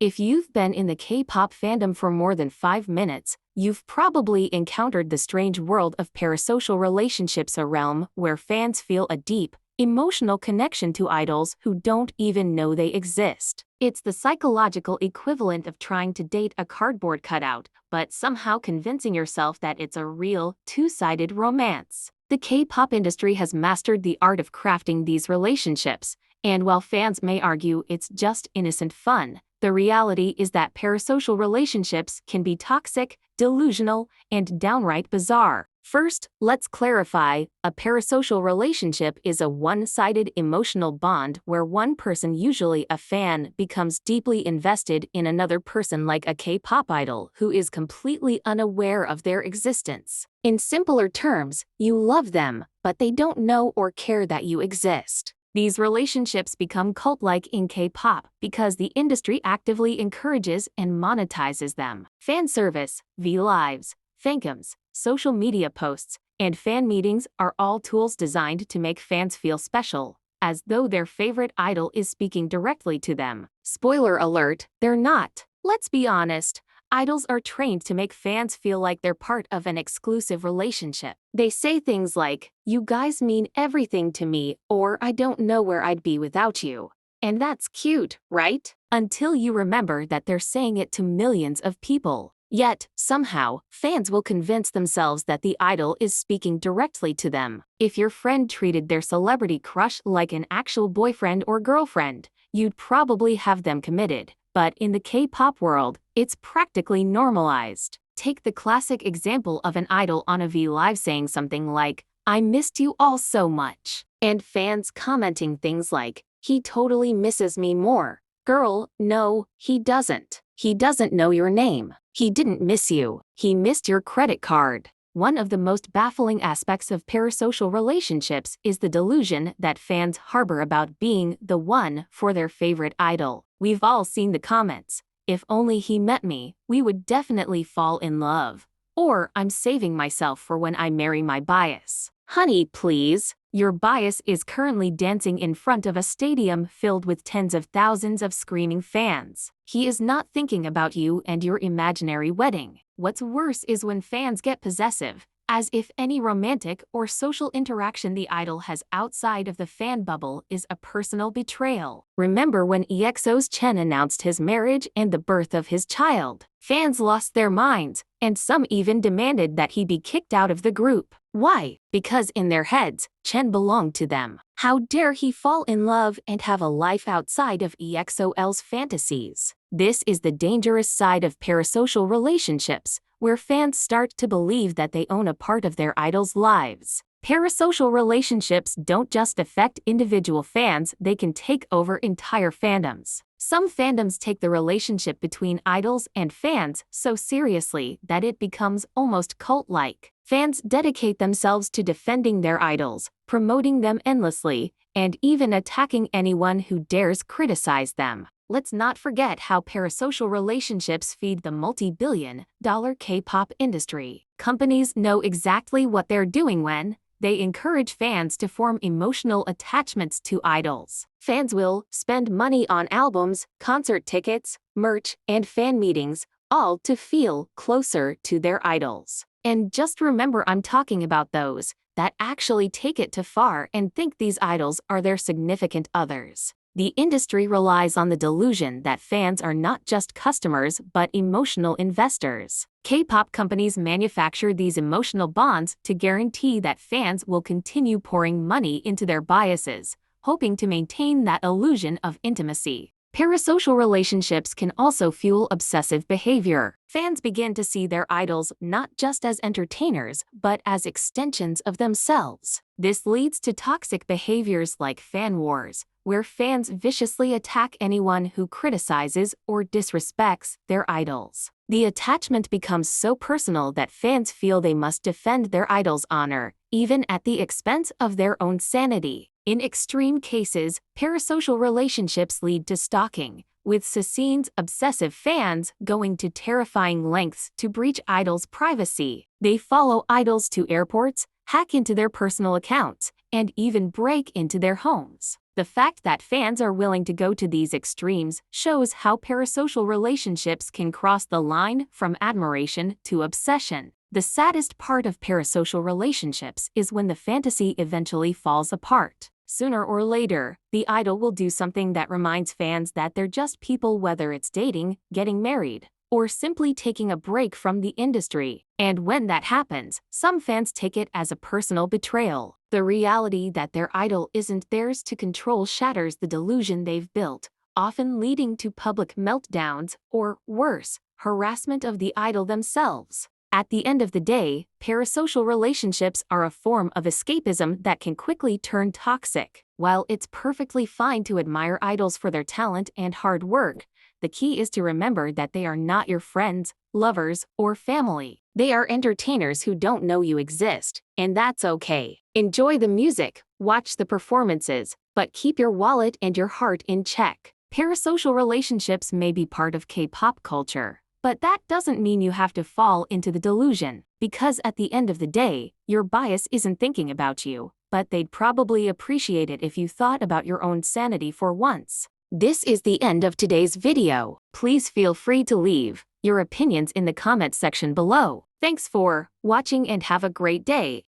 If you've been in the K-pop fandom for more than 5 minutes, you've probably encountered the strange world of parasocial relationships, a realm where fans feel a deep, emotional connection to idols who don't even know they exist. It's the psychological equivalent of trying to date a cardboard cutout, but somehow convincing yourself that it's a real, two-sided romance. The K-pop industry has mastered the art of crafting these relationships, and while fans may argue it's just innocent fun, the reality is that parasocial relationships can be toxic, delusional, and downright bizarre. First, let's clarify, a parasocial relationship is a one-sided emotional bond where one person, usually a fan, becomes deeply invested in another person, like a K-pop idol who is completely unaware of their existence. In simpler terms, you love them, but they don't know or care that you exist. These relationships become cult-like in K-pop because the industry actively encourages and monetizes them. Fan service, V-Lives, fandoms, social media posts, and fan meetings are all tools designed to make fans feel special, as though their favorite idol is speaking directly to them. Spoiler alert, they're not. Let's be honest. Idols are trained to make fans feel like they're part of an exclusive relationship. They say things like, "You guys mean everything to me," or "I don't know where I'd be without you." And that's cute, right? Until you remember that they're saying it to millions of people. Yet, somehow, fans will convince themselves that the idol is speaking directly to them. If your friend treated their celebrity crush like an actual boyfriend or girlfriend, you'd probably have them committed. But in the K-pop world, it's practically normalized. Take the classic example of an idol on a V-Live saying something like, "I missed you all so much," and fans commenting things like, "He totally misses me more." Girl, no, he doesn't. He doesn't know your name. He didn't miss you. He missed your credit card. One of the most baffling aspects of parasocial relationships is the delusion that fans harbor about being the one for their favorite idol. We've all seen the comments, "If only he met me, we would definitely fall in love." Or, "I'm saving myself for when I marry my bias." Honey, please. Your bias is currently dancing in front of a stadium filled with tens of thousands of screaming fans. He is not thinking about you and your imaginary wedding. What's worse is when fans get possessive, as if any romantic or social interaction the idol has outside of the fan bubble is a personal betrayal. Remember when EXO's Chen announced his marriage and the birth of his child? Fans lost their minds, and some even demanded that he be kicked out of the group. Why? Because in their heads, Chen belonged to them. How dare he fall in love and have a life outside of EXOL's fantasies? This is the dangerous side of parasocial relationships, where fans start to believe that they own a part of their idols' lives. Parasocial relationships don't just affect individual fans, they can take over entire fandoms. Some fandoms take the relationship between idols and fans so seriously that it becomes almost cult-like. Fans dedicate themselves to defending their idols, promoting them endlessly, and even attacking anyone who dares criticize them. Let's not forget how parasocial relationships feed the multi-billion-dollar K-pop industry. Companies know exactly what they're doing when they encourage fans to form emotional attachments to idols. Fans will spend money on albums, concert tickets, merch, and fan meetings, all to feel closer to their idols. And just remember, I'm talking about those that actually take it too far and think these idols are their significant others. The industry relies on the delusion that fans are not just customers but emotional investors. K-pop companies manufacture these emotional bonds to guarantee that fans will continue pouring money into their biases, hoping to maintain that illusion of intimacy. Parasocial relationships can also fuel obsessive behavior. Fans begin to see their idols not just as entertainers, but as extensions of themselves. This leads to toxic behaviors like fan wars, where fans viciously attack anyone who criticizes or disrespects their idols. The attachment becomes so personal that fans feel they must defend their idol's honor, even at the expense of their own sanity. In extreme cases, parasocial relationships lead to stalking, with Sasseen's obsessive fans going to terrifying lengths to breach idols' privacy. They follow idols to airports, hack into their personal accounts, and even break into their homes. The fact that fans are willing to go to these extremes shows how parasocial relationships can cross the line from admiration to obsession. The saddest part of parasocial relationships is when the fantasy eventually falls apart. Sooner or later, the idol will do something that reminds fans that they're just people, whether it's dating, getting married, or simply taking a break from the industry. And when that happens, some fans take it as a personal betrayal. The reality that their idol isn't theirs to control shatters the delusion they've built, often leading to public meltdowns or, worse, harassment of the idol themselves. At the end of the day, parasocial relationships are a form of escapism that can quickly turn toxic. While it's perfectly fine to admire idols for their talent and hard work, the key is to remember that they are not your friends, lovers, or family. They are entertainers who don't know you exist, and that's okay. Enjoy the music, watch the performances, but keep your wallet and your heart in check. Parasocial relationships may be part of K-pop culture, but that doesn't mean you have to fall into the delusion, because at the end of the day, your bias isn't thinking about you, but they'd probably appreciate it if you thought about your own sanity for once. This is the end of today's video. Please feel free to leave your opinions in the comments section below. Thanks for watching and have a great day.